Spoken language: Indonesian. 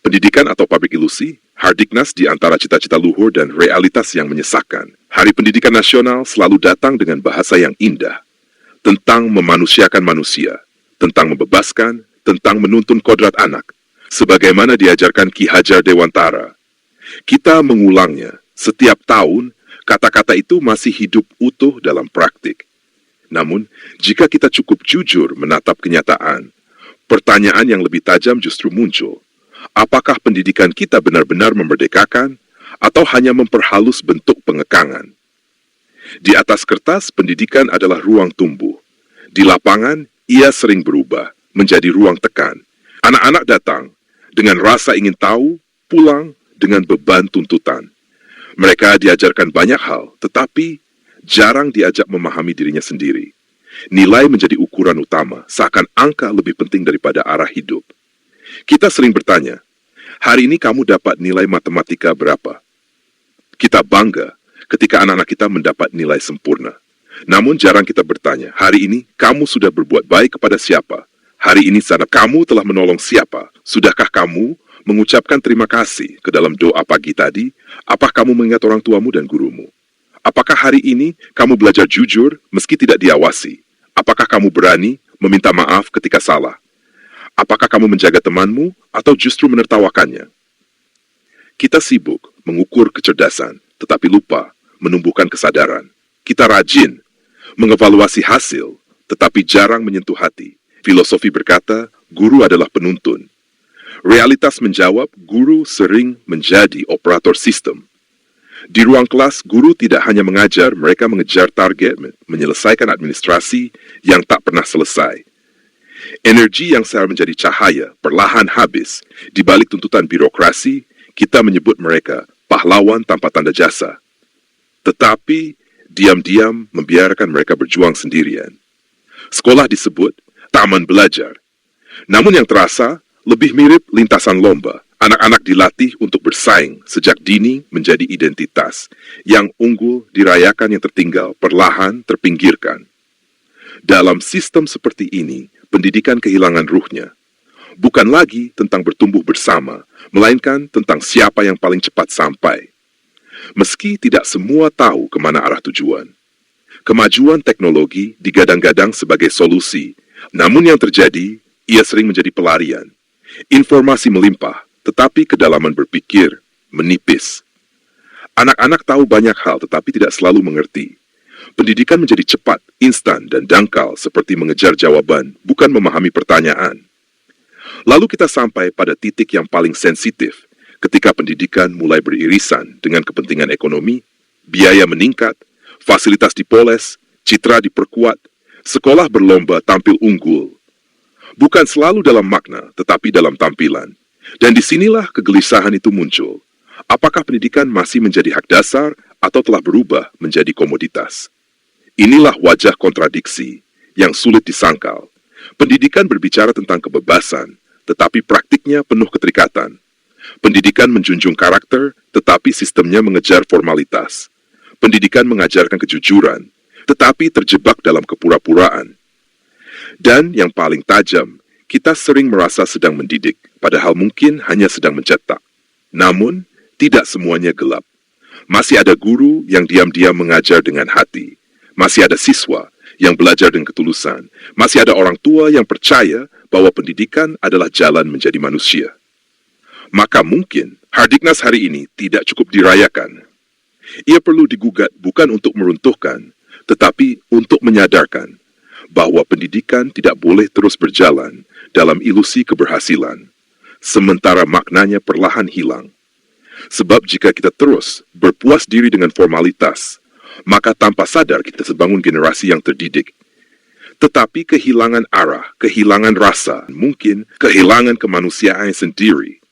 Pendidikan atau pabrik ilusi, Hardiknas di antara cita-cita luhur dan realitas yang menyesakan. Hari Pendidikan Nasional selalu datang dengan bahasa yang indah, tentang memanusiakan manusia, tentang membebaskan, tentang menuntun kodrat anak, sebagaimana diajarkan Ki Hajar Dewantara. Kita mengulangnya setiap tahun, kata-kata itu masih hidup utuh dalam praktik. Namun, jika kita cukup jujur menatap kenyataan, pertanyaan yang lebih tajam justru muncul. Apakah pendidikan kita benar-benar memerdekakan, atau hanya memperhalus bentuk pengekangan? Di atas kertas, pendidikan adalah ruang tumbuh. Di lapangan, ia sering berubah menjadi ruang tekan. Anak-anak datang dengan rasa ingin tahu, pulang dengan beban tuntutan. Mereka diajarkan banyak hal, tetapi jarang diajak memahami dirinya sendiri. Nilai menjadi ukuran utama, seakan angka lebih penting daripada arah hidup. Kita sering bertanya, hari ini kamu dapat nilai matematika berapa? Kita bangga ketika anak-anak kita mendapat nilai sempurna. Namun jarang kita bertanya, hari ini kamu sudah berbuat baik kepada siapa? Hari ini sana kamu telah menolong siapa? Sudahkah kamu mengucapkan terima kasih ke dalam doa pagi tadi? Apakah kamu mengingat orang tuamu dan gurumu? Apakah hari ini kamu belajar jujur meski tidak diawasi? Apakah kamu berani meminta maaf ketika salah? Apakah kamu menjaga temanmu atau justru menertawakannya? Kita sibuk mengukur kecerdasan, tetapi lupa menumbuhkan kesadaran. Kita rajin mengevaluasi hasil, tetapi jarang menyentuh hati. Filosofi berkata, guru adalah penuntun. Realitas menjawab, guru sering menjadi operator sistem. Di ruang kelas, guru tidak hanya mengajar, mereka mengejar target, menyelesaikan administrasi yang tak pernah selesai. Energi yang seharusnya menjadi cahaya perlahan habis. Di balik tuntutan birokrasi, kita menyebut mereka pahlawan tanpa tanda jasa. Tetapi, diam-diam membiarkan mereka berjuang sendirian. Sekolah disebut taman belajar. Namun yang terasa, lebih mirip lintasan lomba. Anak-anak dilatih untuk bersaing sejak dini menjadi identitas. Yang unggul dirayakan, yang tertinggal perlahan terpinggirkan. Dalam sistem seperti ini, pendidikan kehilangan ruhnya. Bukan lagi tentang bertumbuh bersama, melainkan tentang siapa yang paling cepat sampai. Meski tidak semua tahu kemana arah tujuan. Kemajuan teknologi digadang-gadang sebagai solusi, namun yang terjadi, ia sering menjadi pelarian. Informasi melimpah, tetapi kedalaman berpikir menipis. Anak-anak tahu banyak hal, tetapi tidak selalu mengerti. Pendidikan menjadi cepat, instan, dan dangkal seperti mengejar jawaban, bukan memahami pertanyaan. Lalu kita sampai pada titik yang paling sensitif, ketika pendidikan mulai beririsan dengan kepentingan ekonomi, biaya meningkat, fasilitas dipoles, citra diperkuat, sekolah berlomba tampil unggul. Bukan selalu dalam makna, tetapi dalam tampilan. Dan disinilah kegelisahan itu muncul. Apakah pendidikan masih menjadi hak dasar atau telah berubah menjadi komoditas? Inilah wajah kontradiksi yang sulit disangkal. Pendidikan berbicara tentang kebebasan, tetapi praktiknya penuh keterikatan. Pendidikan menjunjung karakter, tetapi sistemnya mengejar formalitas. Pendidikan mengajarkan kejujuran, tetapi terjebak dalam kepura-puraan. Dan yang paling tajam, kita sering merasa sedang mendidik, padahal mungkin hanya sedang mencetak. Namun, tidak semuanya gelap. Masih ada guru yang diam-diam mengajar dengan hati. Masih ada siswa yang belajar dengan ketulusan. Masih ada orang tua yang percaya bahwa pendidikan adalah jalan menjadi manusia. Maka mungkin Hardiknas hari ini tidak cukup dirayakan. Ia perlu digugat bukan untuk meruntuhkan, tetapi untuk menyadarkan bahwa pendidikan tidak boleh terus berjalan dalam ilusi keberhasilan, sementara maknanya perlahan hilang. Sebab jika kita terus berpuas diri dengan formalitas, maka tanpa sadar kita sebangun generasi yang terdidik. Tetapi kehilangan arah, kehilangan rasa, mungkin kehilangan kemanusiaan sendiri.